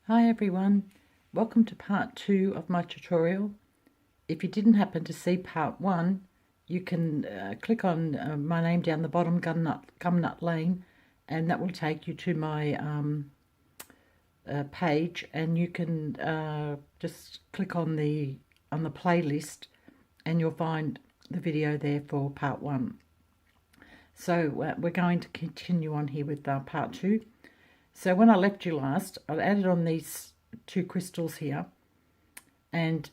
Hi everyone, welcome to part 2 of my tutorial. If you didn't happen to see part 1, you can click on my name down the bottom, Gumnut Lane, and that will take you to my page, and you can just click on the playlist and you'll find the video there for part 1. So we're going to continue on here with part 2. So when I left you last, I added on these 2 crystals here and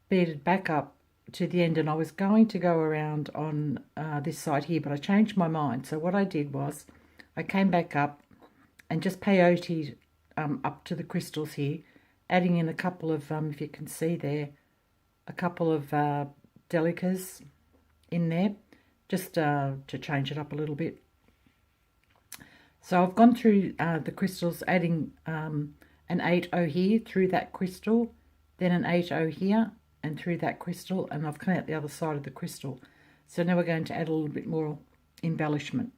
beaded back up to the end, and I was going to go around on this side here, but I changed my mind. So what I did was I came back up and just peyote up to the crystals here, adding in a couple of, if you can see there, a couple of delicas in there, just to change it up a little bit. So I've gone through the crystals, adding an 8O here through that crystal, then an 8O here and through that crystal, and I've come out the other side of the crystal. So now we're going to add a little bit more embellishment.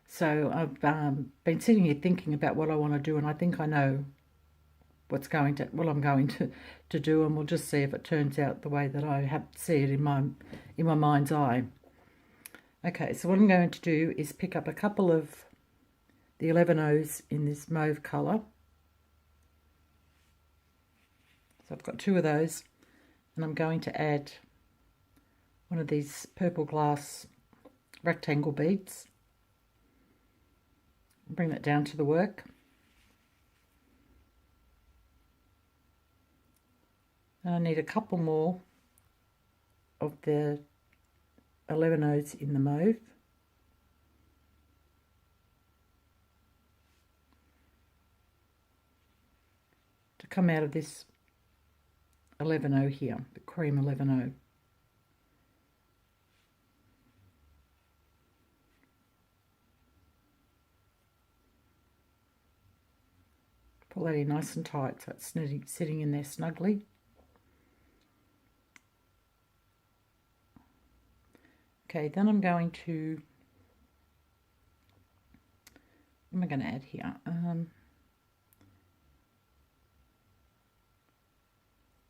So I've been sitting here thinking about what I want to do, and I think I know what I'm going to do, and we'll just see if it turns out the way that I see it in my mind's eye. Okay, so what I'm going to do is pick up a couple of the 11Os in this mauve colour. So I've got 2 of those, and I'm going to add one of these purple glass rectangle beads. Bring that down to the work. And I need a couple more of the 11Os in the mauve. To come out of this 11O here, the cream 11O. Pull that in nice and tight so it's sitting in there snugly. Okay, then I'm going to, what am I going to add here?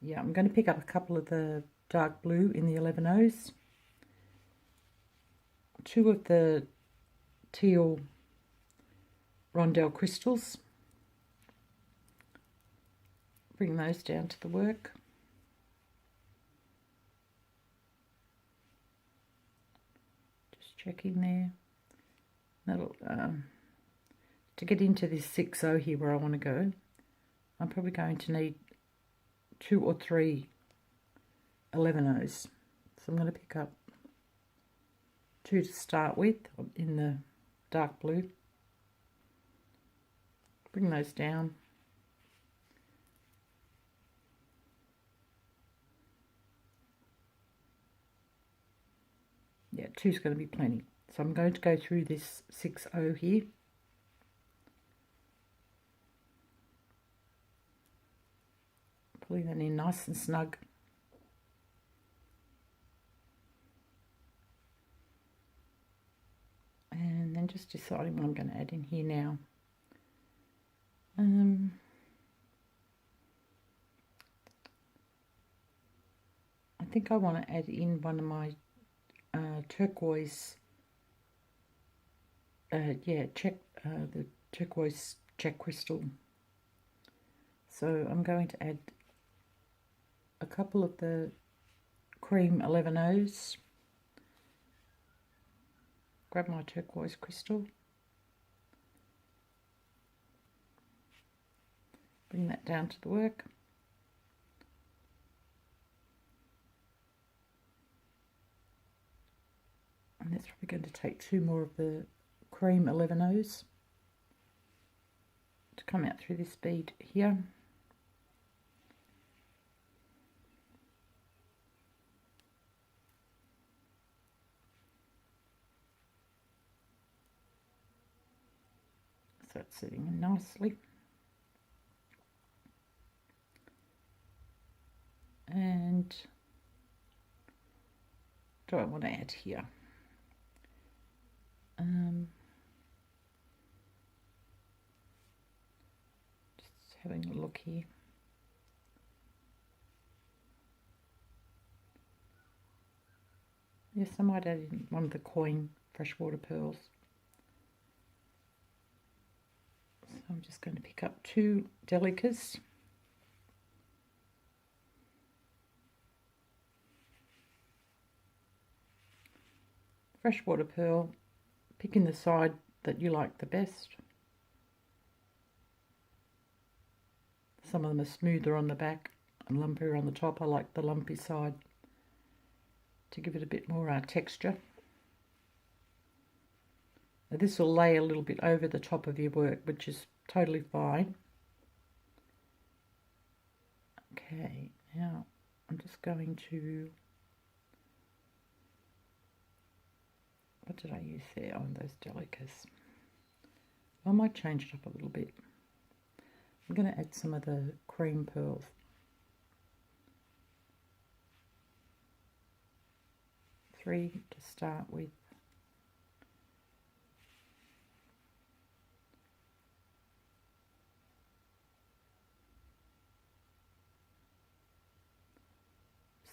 Yeah, I'm going to pick up a couple of the dark blue in the 11Os, 2 of the teal rondelle crystals, bring those down to the work. Checking there. That'll to get into this 6O here where I want to go, I'm probably going to need 2 or 3 11Os. So I'm going to pick up 2 to start with in the dark blue. Bring those down. Yeah, 2 is going to be plenty. So I'm going to go through this 6O here. Pulling that in nice and snug. And then just deciding what I'm going to add in here now. I think I want to add in one of my turquoise, the turquoise check crystal. So I'm going to add a couple of the cream 11Os. Grab my turquoise crystal. Bring that down to the work. And that's probably going to take 2 more of the cream 11Os to come out through this bead here. So it's sitting in nicely. And do I want to add here? having a look here. Yes, I might add in one of the coin freshwater pearls. So I'm just going to pick up 2 delicas. Freshwater pearl, picking the side that you like the best. Some of them are smoother on the back and lumpier on the top. I like the lumpy side to give it a bit more texture. Now this will lay a little bit over the top of your work, which is totally fine. Okay, now I'm just going to, what did I use there on those delicas? I might change it up a little bit. I'm going to add some of the cream pearls. Three to start with.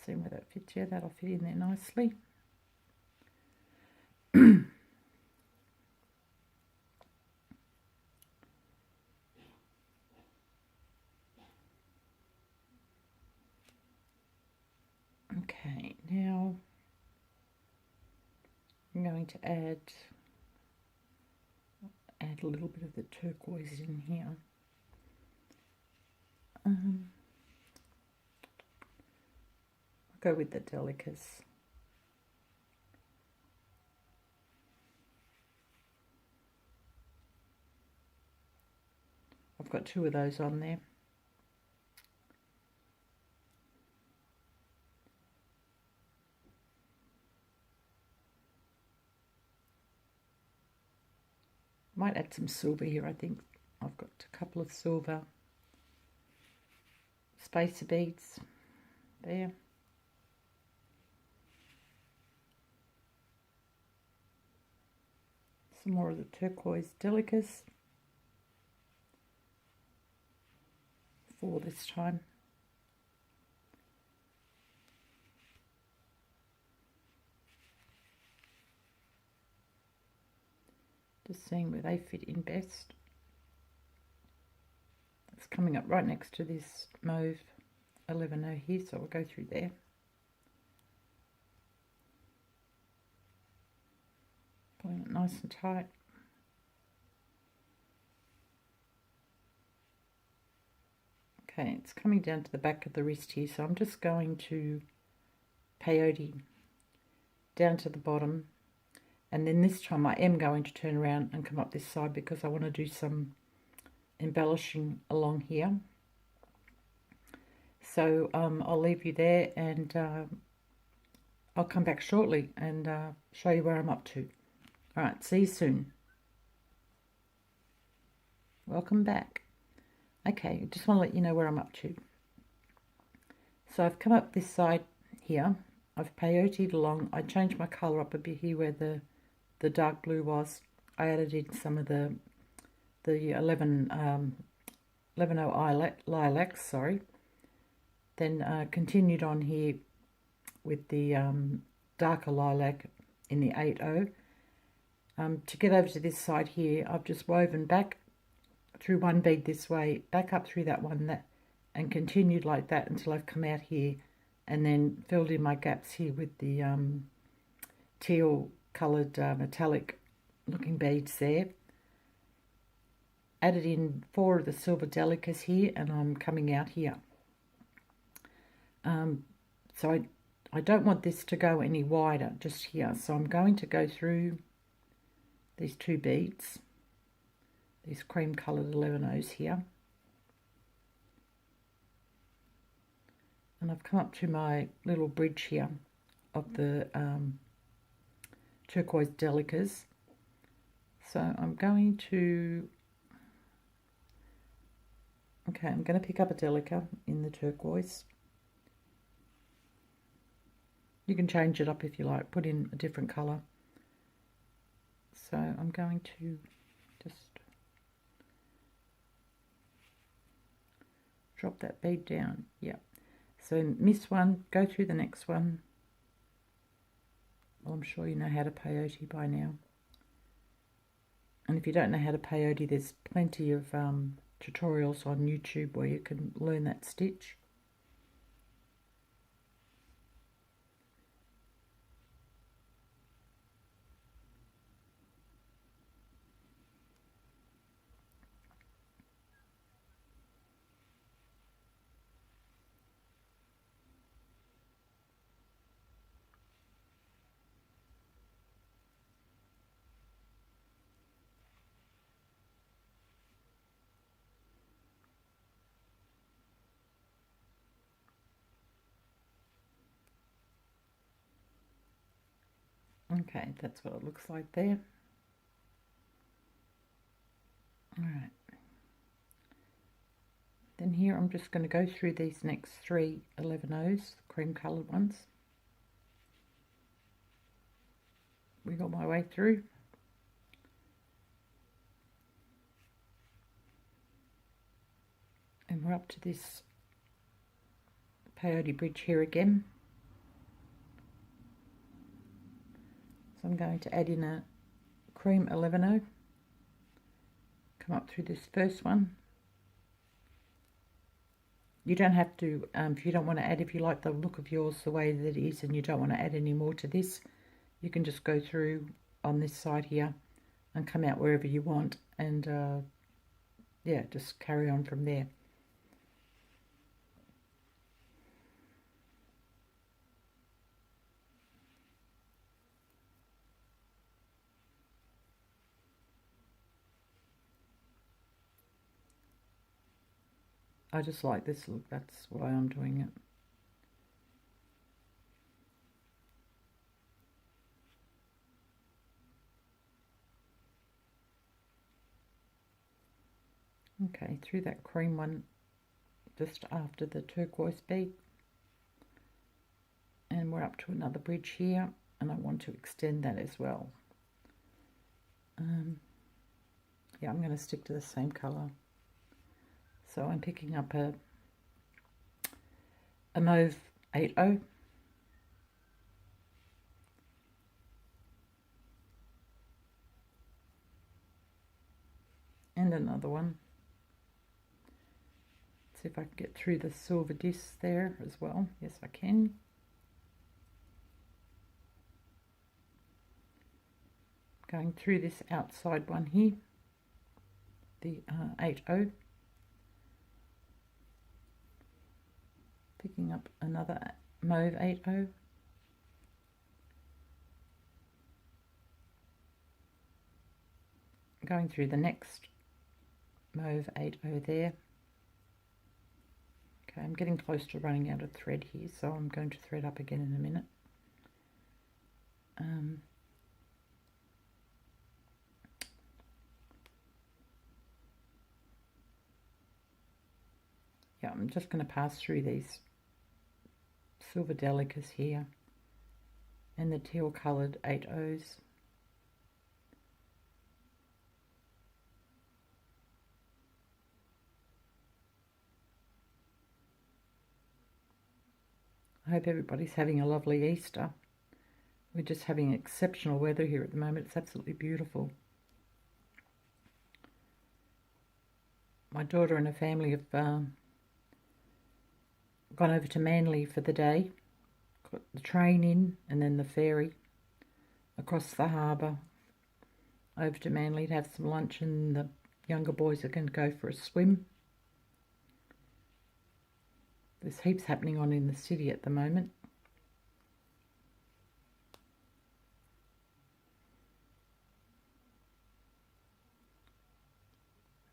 See where that fits. Yeah, that'll fit in there nicely. Okay, now I'm going to add a little bit of the turquoise in here. I'll go with the delicas. I've got 2 of those on there. Might add some silver here. I think I've got a couple of silver spacer beads there. Some more of the turquoise delicas. 4 this time. Just seeing where they fit in best. It's coming up right next to this mauve 11O here, so I'll go through there. Pulling it nice and tight. Okay, it's coming down to the back of the wrist here, so I'm just going to peyote down to the bottom. And then this time I am going to turn around and come up this side because I want to do some embellishing along here. So I'll leave you there, and I'll come back shortly and show you where I'm up to. All right, see you soon. Welcome back. Okay, just want to let you know where I'm up to. So I've come up this side here. I've peyoteed along. I changed my colour up a bit here where the dark blue was. I added in some of the 11O lilacs, sorry. Then continued on here with the darker lilac in the 8O. To get over to this side here, I've just woven back through one bead this way, back up through that one, and continued like that until I've come out here, and then filled in my gaps here with the teal coloured metallic looking beads there. Added in 4 of the silver delicas here, and I'm coming out here. So I don't want this to go any wider just here, so I'm going to go through these 2 beads, these cream coloured 11Os here, and I've come up to my little bridge here of the turquoise delicas. So I'm going to, okay, I'm going to pick up a delica in the turquoise. You can change it up if you like, put in a different colour. So I'm going to just drop that bead down. Yeah. So miss one, go through the next one. Well, I'm sure you know how to peyote by now. And if you don't know how to peyote, there's plenty of tutorials on YouTube where you can learn that stitch. Okay, that's what it looks like there. Alright. Then here I'm just going to go through these next 3 11-O's, cream coloured ones. Wiggle my way through. And we're up to this peyote bridge here again. So I'm going to add in a cream 11-O. Come up through this first one. You don't have to, if you don't want to add, if you like the look of yours the way that it is and you don't want to add any more to this, you can just go through on this side here and come out wherever you want, and yeah, just carry on from there. I just like this look, that's why I'm doing it. Okay, through that cream one, just after the turquoise bead. And we're up to another bridge here, and I want to extend that as well. Yeah, I'm going to stick to the same colour. So I'm picking up a mauve 80. And another one. See if I can get through the silver disc there as well. Yes, I can. Going through this outside one here, the 80. Picking up another mauve 80. Going through the next mauve 80 there. Okay, I'm getting close to running out of thread here, so I'm going to thread up again in a minute. Yeah, I'm just going to pass through these silver delicas here and the teal coloured 80s. I hope everybody's having a lovely Easter. We're just having exceptional weather here at the moment. It's absolutely beautiful. My daughter and her family have gone over to Manly for the day. Got the train in and then the ferry across the harbour over to Manly to have some lunch, and the younger boys are going to go for a swim. There's heaps happening on in the city at the moment.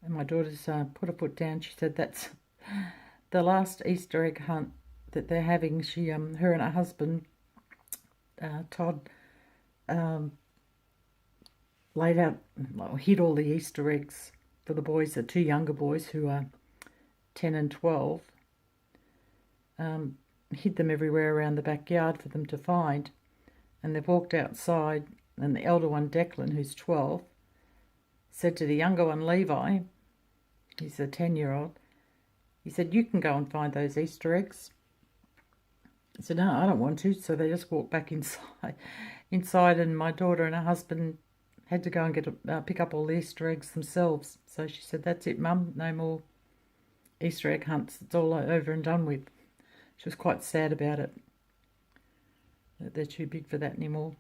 And my daughter's put her foot down. She said that's the last Easter egg hunt that they're having. She, her and her husband, Todd, laid out, well, hid all the Easter eggs for the boys, the 2 younger boys who are 10 and 12. Hid them everywhere around the backyard for them to find. And they've walked outside, and the elder one, Declan, who's 12, said to the younger one, Levi, he's a 10-year-old, he He said, you can go and find those Easter eggs. I said, no, I don't want to. So they just walked back inside, and my daughter and her husband had to go and pick up all the Easter eggs themselves. So she said, that's it, Mum, no more Easter egg hunts. It's all over and done with. She was quite sad about it, that they're too big for that anymore.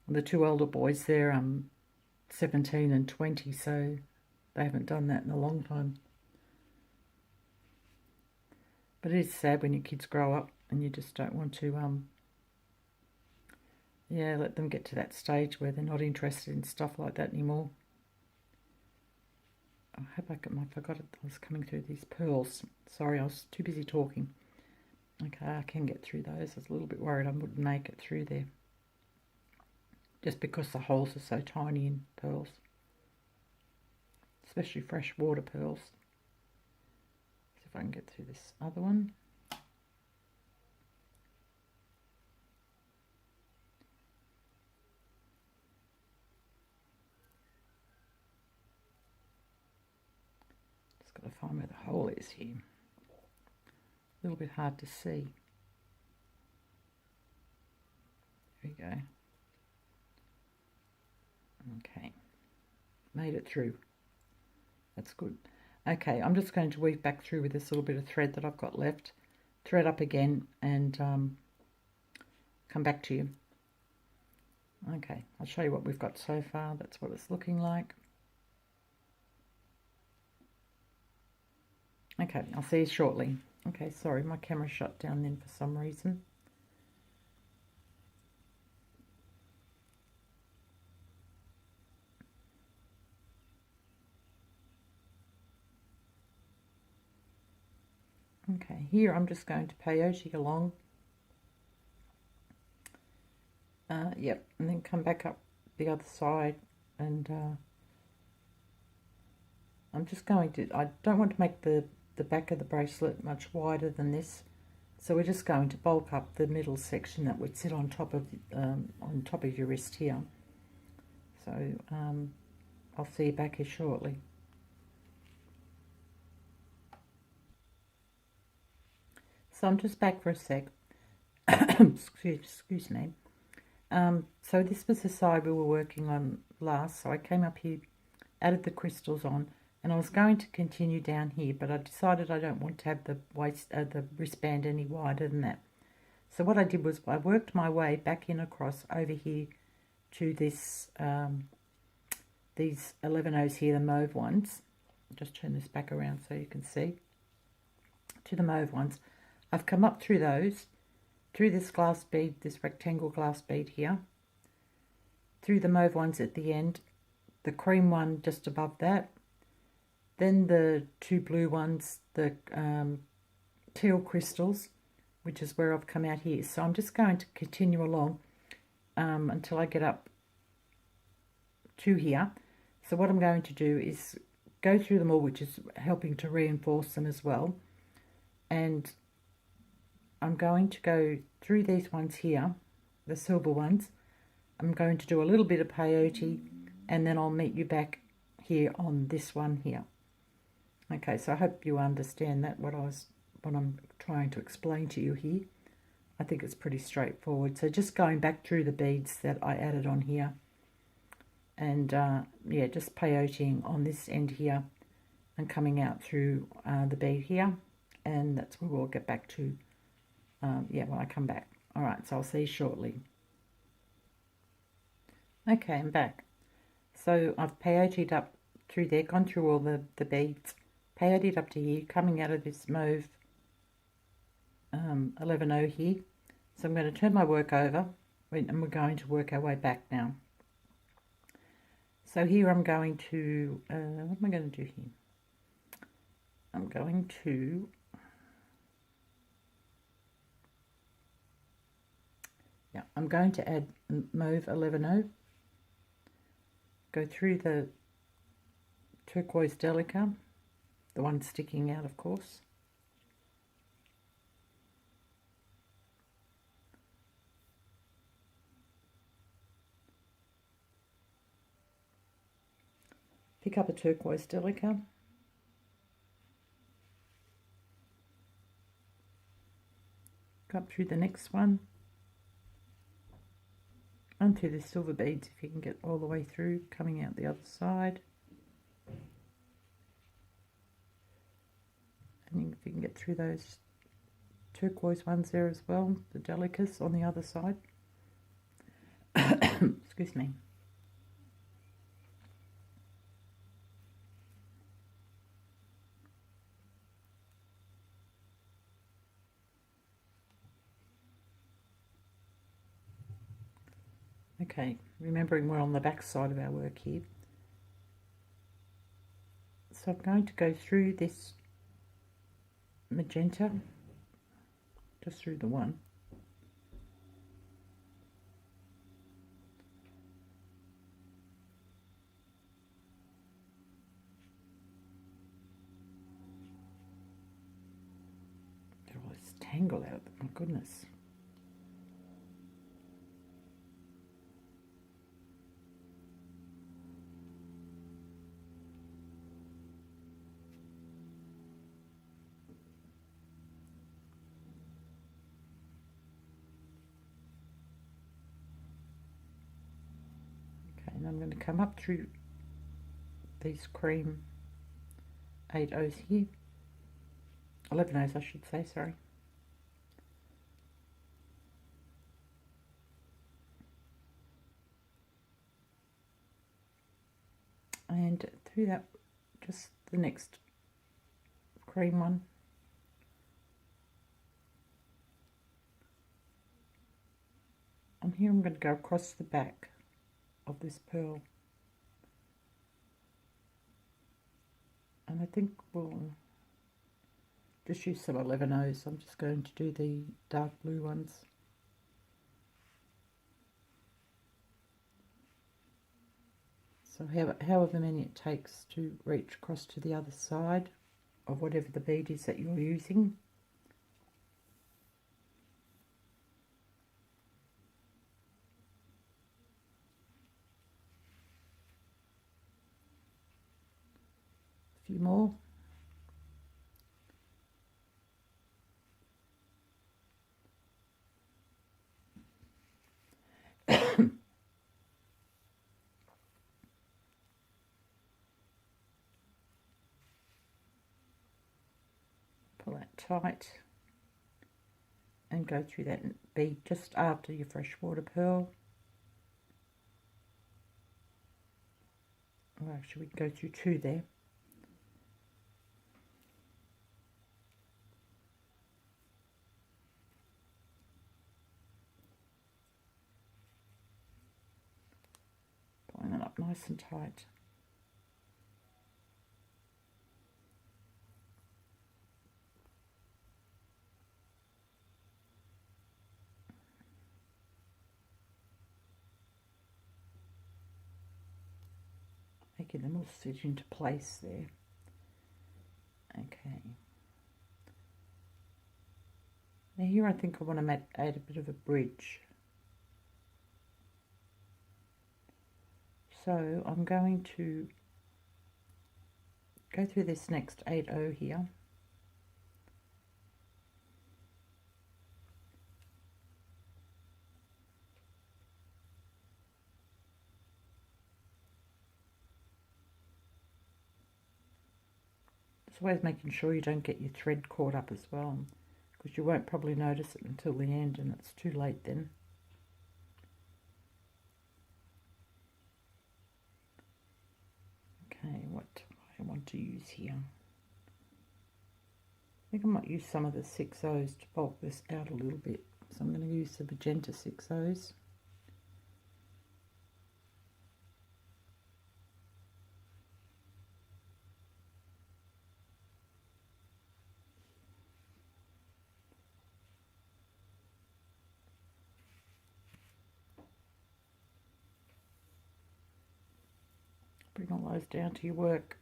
The two older boys, they're 17 and 20, so they haven't done that in a long time. But it is sad when your kids grow up and you just don't want to, let them get to that stage where they're not interested in stuff like that anymore. I hope I forgot it. I was coming through these pearls. Sorry, I was too busy talking. Okay, I can get through those. I was a little bit worried I wouldn't make it through there, just because the holes are so tiny in pearls, especially freshwater pearls. See if I can get through this other one. Just got to find where the hole is here. A little bit hard to see. There we go. Okay, made it through. That's good. Okay, I'm just going to weave back through with this little bit of thread that I've got left. Thread up again and come back to you. Okay, I'll show you what we've got so far. That's what it's looking like. Okay, I'll see you shortly. Okay, sorry, my camera shut down then for some reason. Okay, here I'm just going to peyote along. Yep, and then come back up the other side, and I'm just going to, I don't want to make the back of the bracelet much wider than this, so we're just going to bulk up the middle section that would sit on top of your wrist here. So I'll see you back here shortly. So I'm just back for a sec. Excuse me. So this was the side we were working on last. So I came up here, added the crystals on, and I was going to continue down here, but I decided I don't want to have the wristband any wider than that. So what I did was I worked my way back in across over here to this these 11 O's here, the mauve ones. I'll just turn this back around so you can see. To the mauve ones. I've come up through those, through this glass bead, this rectangle glass bead here, through the mauve ones at the end, the cream one just above that, then the two blue ones, the teal crystals, which is where I've come out here. So I'm just going to continue along until I get up to here. So what I'm going to do is go through them all, which is helping to reinforce them as well. And I'm going to go through these ones here, the silver ones. I'm going to do a little bit of peyote, and then I'll meet you back here on this one here. Okay, so I hope you understand that, what I'm trying to explain to you here. I think it's pretty straightforward. So just going back through the beads that I added on here, and yeah, just peyoteing on this end here and coming out through the bead here, and that's where we'll get back to yeah, when I come back. All right, so I'll see you shortly. Okay, I'm back. So I've peyoteed up through there, gone through all the beads, peyoteed up to here, coming out of this mauve 11O here. So I'm going to turn my work over, and we're going to work our way back now. So here I'm going to, what am I going to do here? I'm going to I'm going to add mauve 11O, go through the turquoise delica, the one sticking out of course, pick up a turquoise delica, Go up through the next one, onto the silver beads if you can get all the way through, coming out the other side. And if you can get through those turquoise ones there as well, the delicas on the other side. Excuse me. Okay, remembering we're on the back side of our work here. So I'm going to go through this magenta, just through the one. Get all this tangle out, my goodness. And I'm going to come up through these cream 8 O's here, 11 O's I should say, sorry. And through that, just the next cream one. And here I'm going to go across the back of this pearl, and I think we'll just use some 11 O's. I'm just going to do the dark blue ones. So however many it takes to reach across to the other side of whatever the bead is that you're using. A few more. Pull that tight and go through that bead just after your freshwater pearl. Or actually we can go through 2 there. Pulling it up nice and tight. Making them all sit into place there. Okay. Now here I think I want to add a bit of a bridge. So I'm going to go through this next 8 O here. It's always making sure you don't get your thread caught up as well, because you won't probably notice it until the end and it's too late then. Okay, what do I want to use here? I think I might use some of the 6 O's to bulk this out a little bit. So I'm going to use the magenta 6 O's. Bring all those down to your work.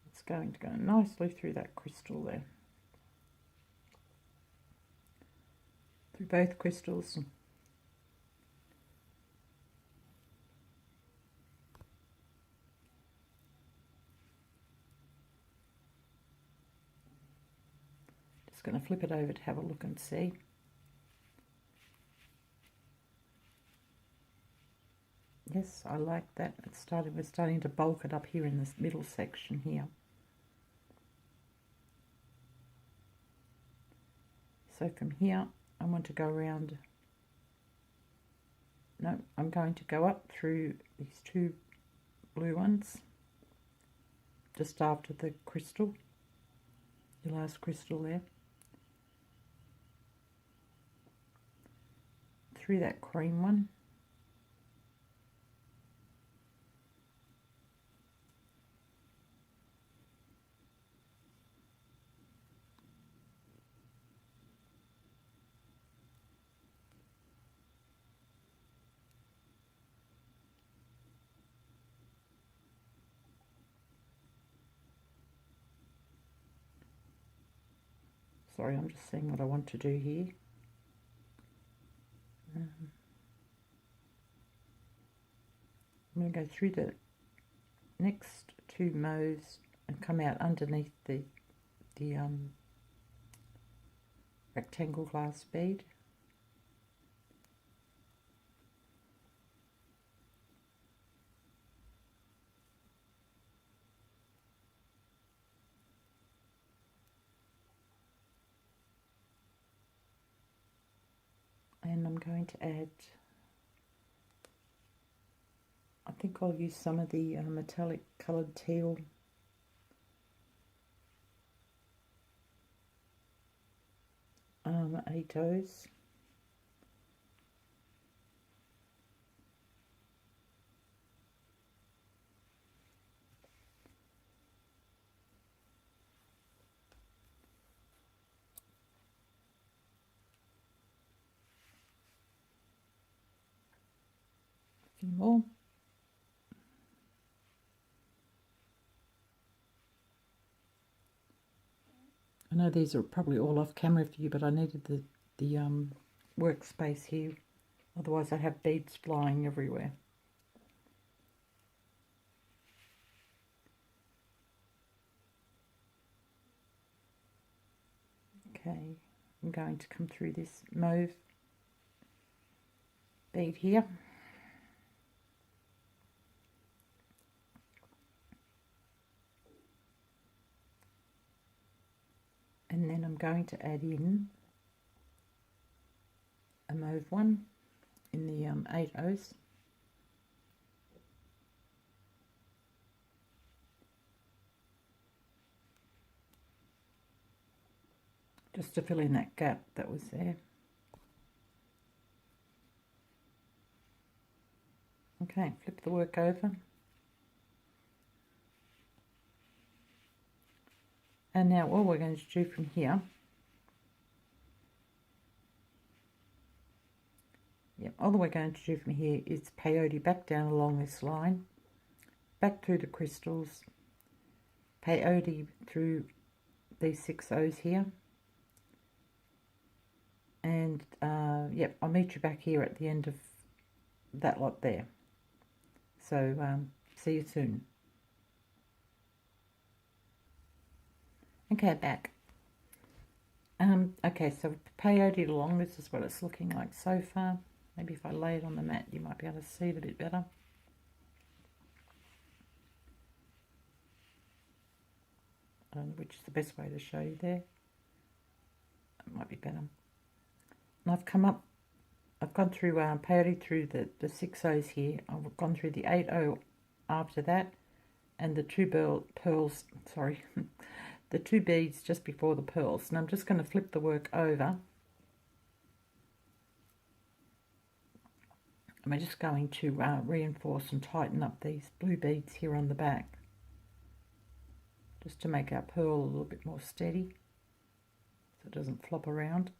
It's going to go nicely through that crystal there. Through both crystals. Just going to flip it over to have a look and see. Yes, I like that. We're starting to bulk it up here in this middle section here. So from here, I want to go around. No, I'm going to go up through these two blue ones, just after the crystal, the last crystal there. Through that cream one. Sorry, I'm just seeing what I want to do here. I'm going to go through the next two mauves and come out underneath the rectangle glass bead. And I'm going to add, I think I'll use some of the metallic coloured teal. Eight O's. A few more. I know these are probably all off camera for you, but I needed the workspace here. Otherwise I have beads flying everywhere. Okay, I'm going to come through this mauve bead here. And then I'm going to add in a mauve one in the 8 O's. Just to fill in that gap that was there. Okay, flip the work over. And now all we're going to do from here, all we're going to do from here is peyote back down along this line, back through the crystals, peyote through these 6 O's here, and I'll meet you back here at the end of that lot there. So see you soon. Okay, back. Okay, so peyote along, this is what it's looking like so far. Maybe if I lay it on the mat, you might be able to see it a bit better. I don't know which is the best way to show you there. It might be better. And I've gone through peyote through the 6 O's here. I've gone through the 8 O after that, and the two pearls, sorry, the 2 beads just before the pearls. And I'm just going to flip the work over. And we're just going to reinforce and tighten up these blue beads here on the back, just to make our pearl a little bit more steady so it doesn't flop around.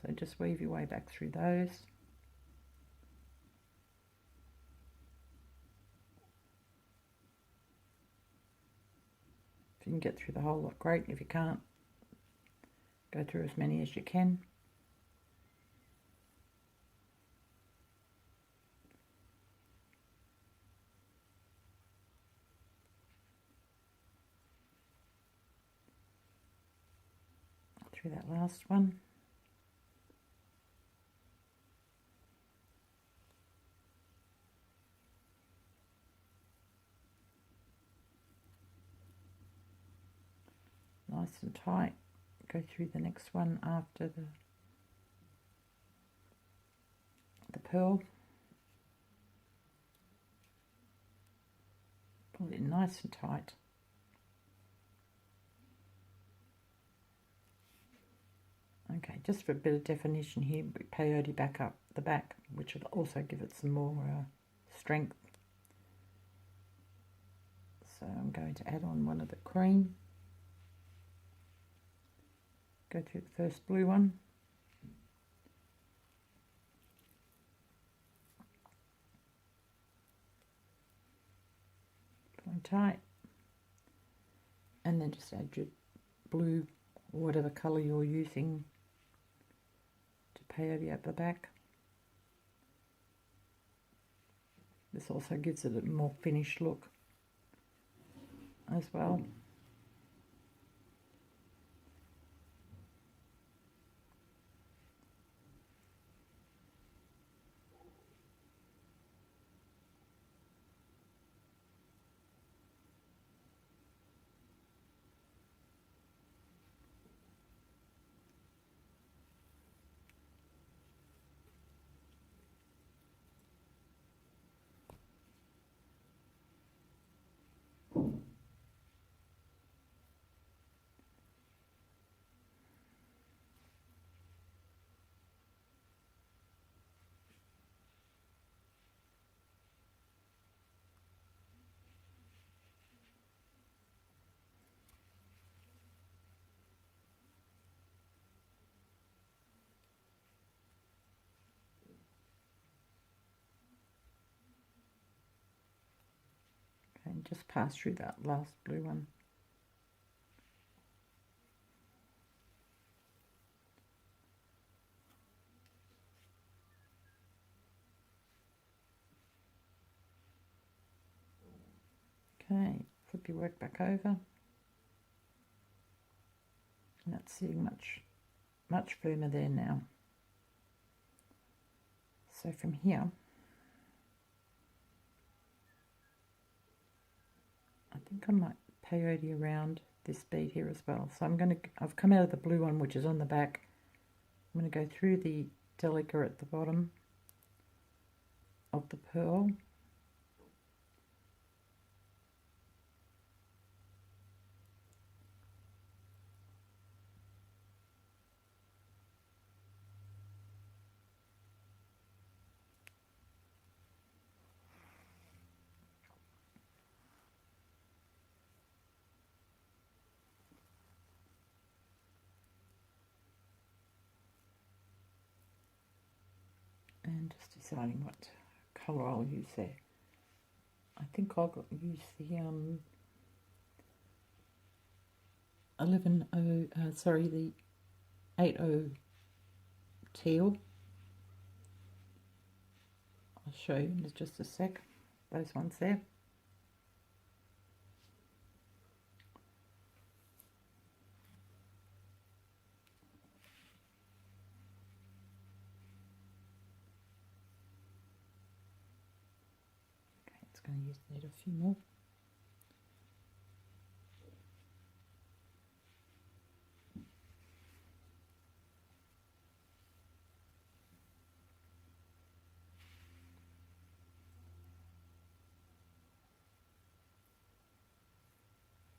So just weave your way back through those. If you can get through the whole lot, great. If you can't, go through as many as you can. through that last one. Nice and tight. Go through the next one after the pearl. Pull it in nice and tight. Okay, just for a bit of definition here, peyote back up the back, which will also give it some more strength. So I'm going to add on one of the cream. Go through the first blue one. Pull in tight. And then just add your blue, or whatever colour you're using, to peyote at the back. This also gives it a more finished look as well. And just pass through that last blue one. Okay, flip your work back over. And that's sitting much firmer there now. So from here, I think I might peyote around this bead here as well. So I've come out of the blue one, which is on the back. I'm going to go through the delica at the bottom of the pearl. And just deciding what colour I'll use there. I think I'll use the the 80 teal. I'll show you in just a sec, those ones there. Going to need a few more.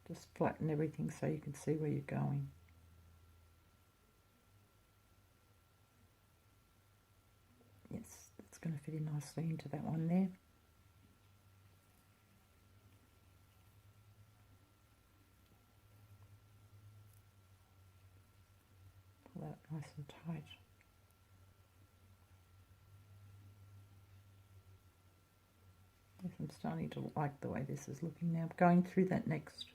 Just flatten everything so you can see where you're going. Yes, it's going to fit in nicely into that one there. Pull that nice and tight. Yes, I'm starting to like the way this is looking now. Going through that next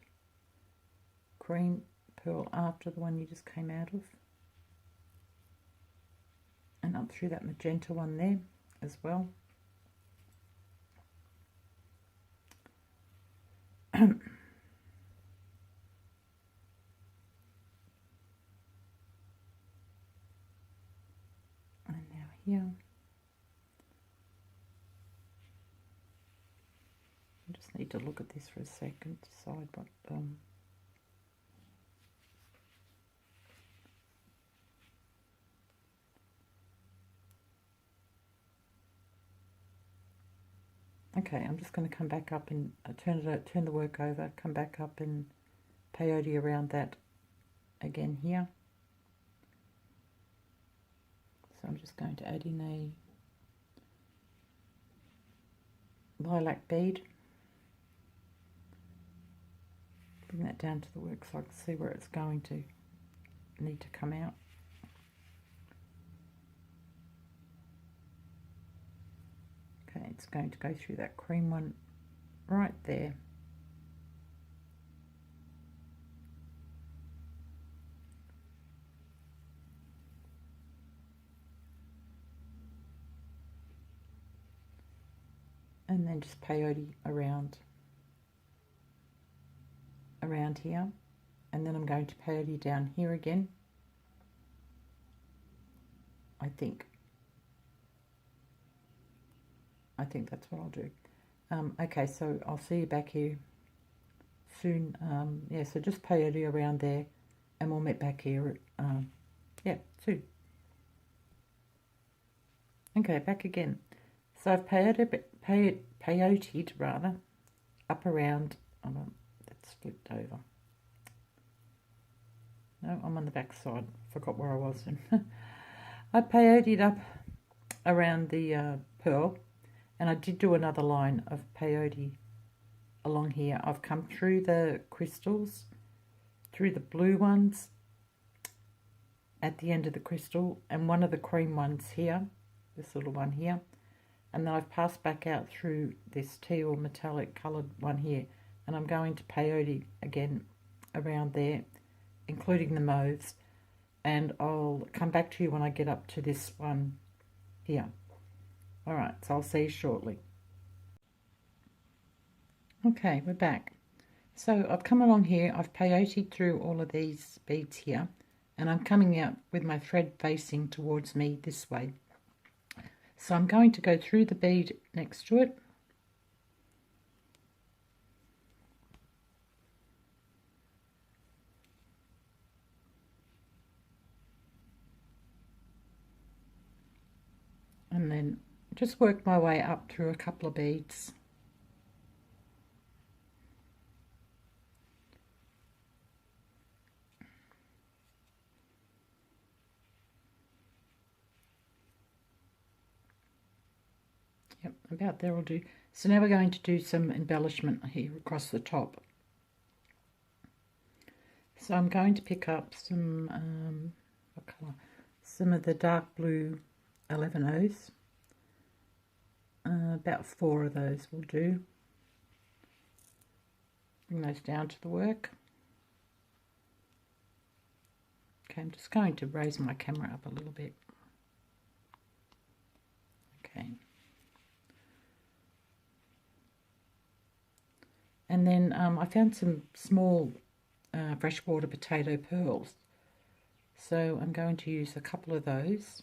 cream pearl after the one you just came out of, and up through that magenta one there as well. here. I just need to look at this for a second, decide what okay, I'm just going to come back up and turn the work over, come back up and peyote around that again here. So I'm just going to add in a lilac bead. Bring that down to the work so I can see where it's going to need to come out. Okay, it's going to go through that cream one right there. And then just peyote around here, and then I'm going to peyote down here again. I think that's what I'll do. Okay, so I'll see you back here soon. Yeah, so just peyote around there, and we'll meet back here. Yeah, soon. Okay, back again. So I've peyoted rather up around. That's flipped over. No, I'm on the back side. Forgot where I was. I peyoted up around the pearl, and I did do another line of peyote along here. I've come through the crystals, through the blue ones at the end of the crystal, and one of the cream ones here, this little one here, and then I've passed back out through this teal metallic coloured one here, and I'm going to peyote again around there, including the mauves, and I'll come back to you when I get up to this one here. Alright, so I'll see you shortly. Okay, we're back. So I've come along here, I've peyoted through all of these beads here, and I'm coming out with my thread facing towards me this way. So I'm going to go through the bead next to it. And then just work my way up through a couple of beads. Yep, about there will do. So now we're going to do some embellishment here across the top. So I'm going to pick up some, what colour? Some of the dark blue 11Os. About 4 of those will do. Bring those down to the work. Okay, I'm just going to raise my camera up a little bit. Okay. And then I found some small freshwater potato pearls. So I'm going to use a couple of those.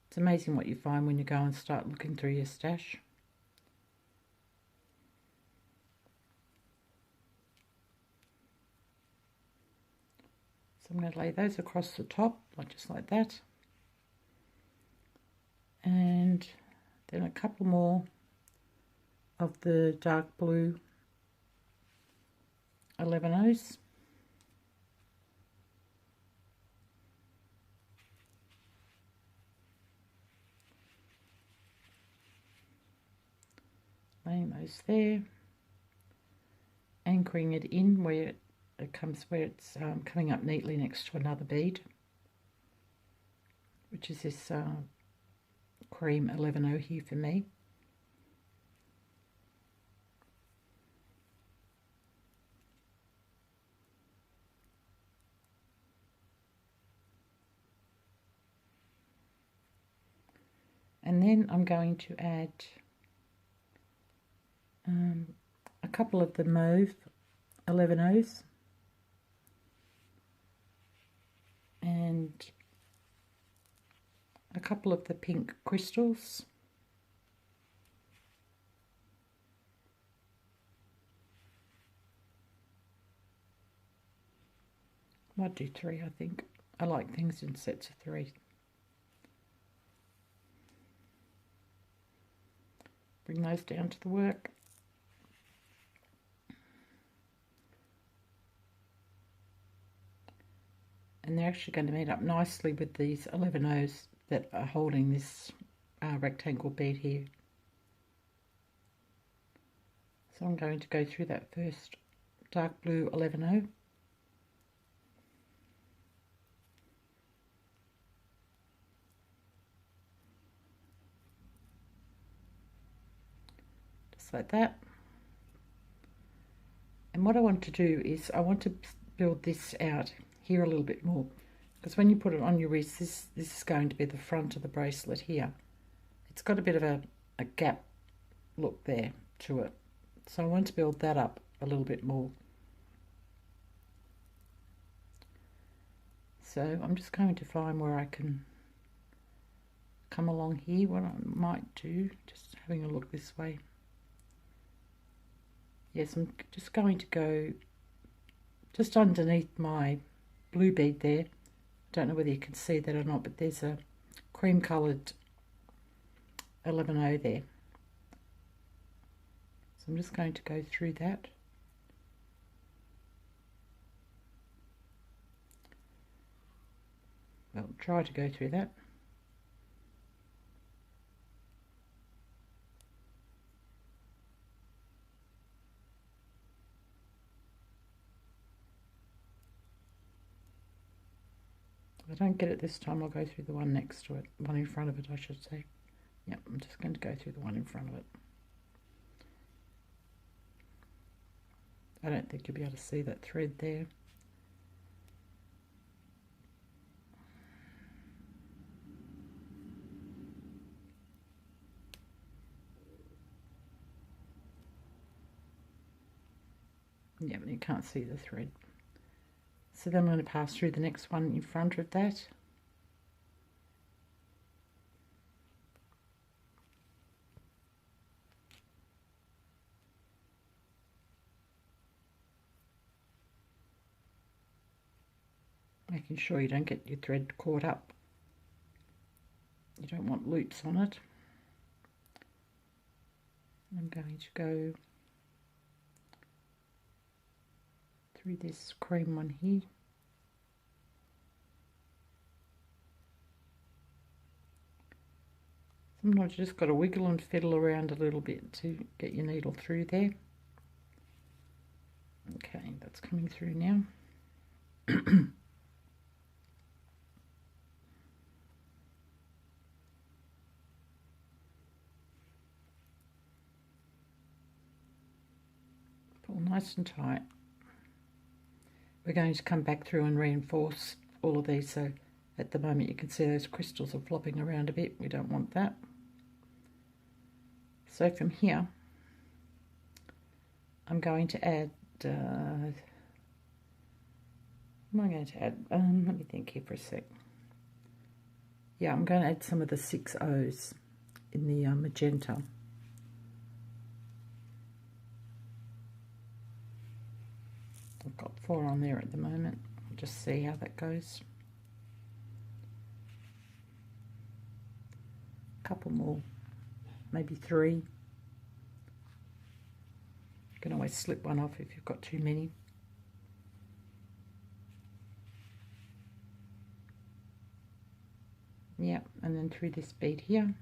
It's amazing what you find when you go and start looking through your stash. So I'm going to lay those across the top, just like that. And then a couple more of the dark blue 11Os. Laying those there, anchoring it in where it comes, where it's coming up neatly next to another bead, which is this cream 11O here for me. And then I'm going to add a couple of the mauve 11Os and a couple of the pink crystals. Might do 3, I think. I like things in sets of 3. Bring those down to the work. And they're actually going to meet up nicely with these 11 O's that are holding this rectangle bead here. So I'm going to go through that first dark blue 11 O. Just like that. And what I want to do is I want to build this out here a little bit more, because when you put it on your wrist, this is going to be the front of the bracelet here. It's got a bit of a gap look there to it, so I want to build that up a little bit more. So I'm just going to find where I can come along here. What I might do, just having a look this way. Yes, I'm just going to go just underneath my blue bead there. Don't know whether you can see that or not, but there's a cream coloured 11O there. So I'm just going to go through that. Well, try to go through that. If I don't get it this time, I'll go through the one next to it, one in front of it, I should say. Yep, I'm just going to go through the one in front of it. I don't think you'll be able to see that thread there. Yeah, but you can't see the thread. So then I'm going to pass through the next one in front of that. Making sure you don't get your thread caught up. You don't want loops on it. I'm going to go through this cream one here. Sometimes you just got to wiggle and fiddle around a little bit to get your needle through there. Okay, that's coming through now. Pull nice and tight. We're going to come back through and reinforce all of these, so at the moment you can see those crystals are flopping around a bit. We don't want that. So from here I'm going to add what am I going to add? Let me think here for a sec. Yeah, I'm going to add some of the 6 O's in the magenta. I've got 4 on there at the moment. I'll just see how that goes. A couple more, maybe 3. You can always slip one off if you've got too many. Yeah, and then through this bead here.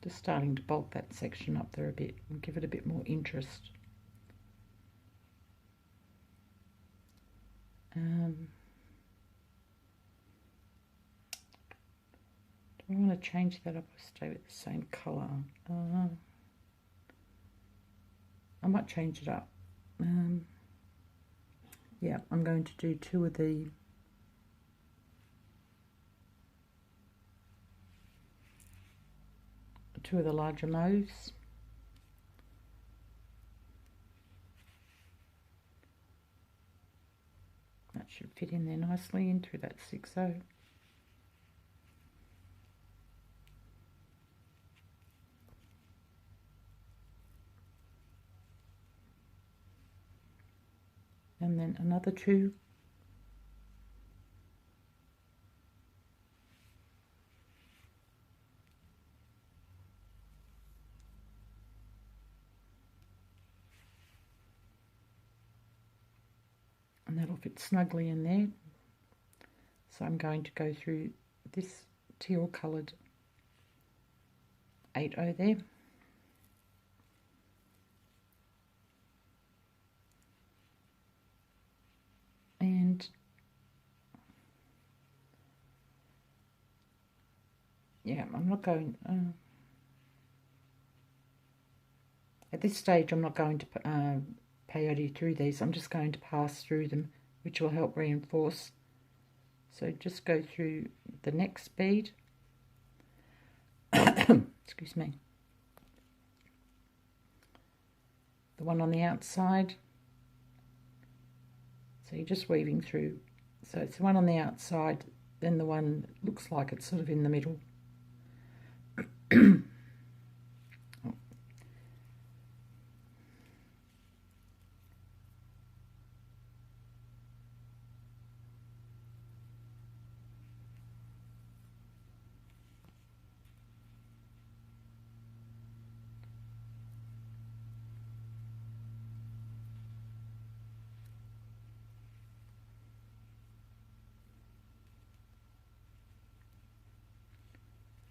Just starting to bulk that section up there a bit and give it a bit more interest. Do I want to change that up or stay with the same colour? I might change it up. Yeah, I'm going to do 2 of the larger mauves. Should fit in there nicely in through that 6/0. And then another 2. And that'll fit snugly in there. So I'm going to go through this teal coloured 8/0 there. And yeah, I'm not going, at this stage I'm not going to peyote through these, I'm just going to pass through them, which will help reinforce. So just go through the next bead, excuse me, the one on the outside. So you're just weaving through. So it's the one on the outside, then the one that looks like it's sort of in the middle.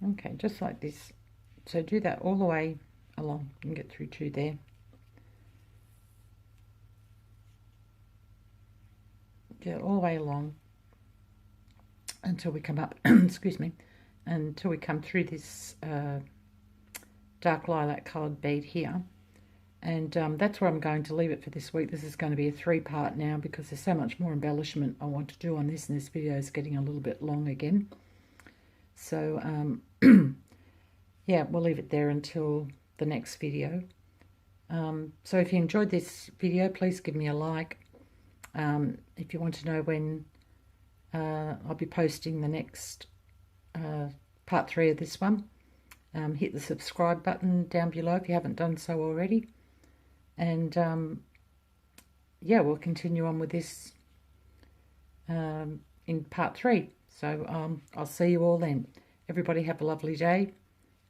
Okay, just like this. So do that all the way along and get through 2 there. Do it all the way along until we come up, excuse me, until we come through this dark lilac coloured bead here. And that's where I'm going to leave it for this week. This is going to be a 3-part now because there's so much more embellishment I want to do on this, and this video is getting a little bit long again. So yeah, we'll leave it there until the next video. So if you enjoyed this video, please give me a like. If you want to know when I'll be posting the next part 3 of this one, hit the subscribe button down below if you haven't done so already. And yeah, we'll continue on with this in part 3. So I'll see you all then. Everybody have a lovely day,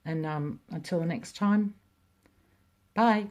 and until the next time, bye.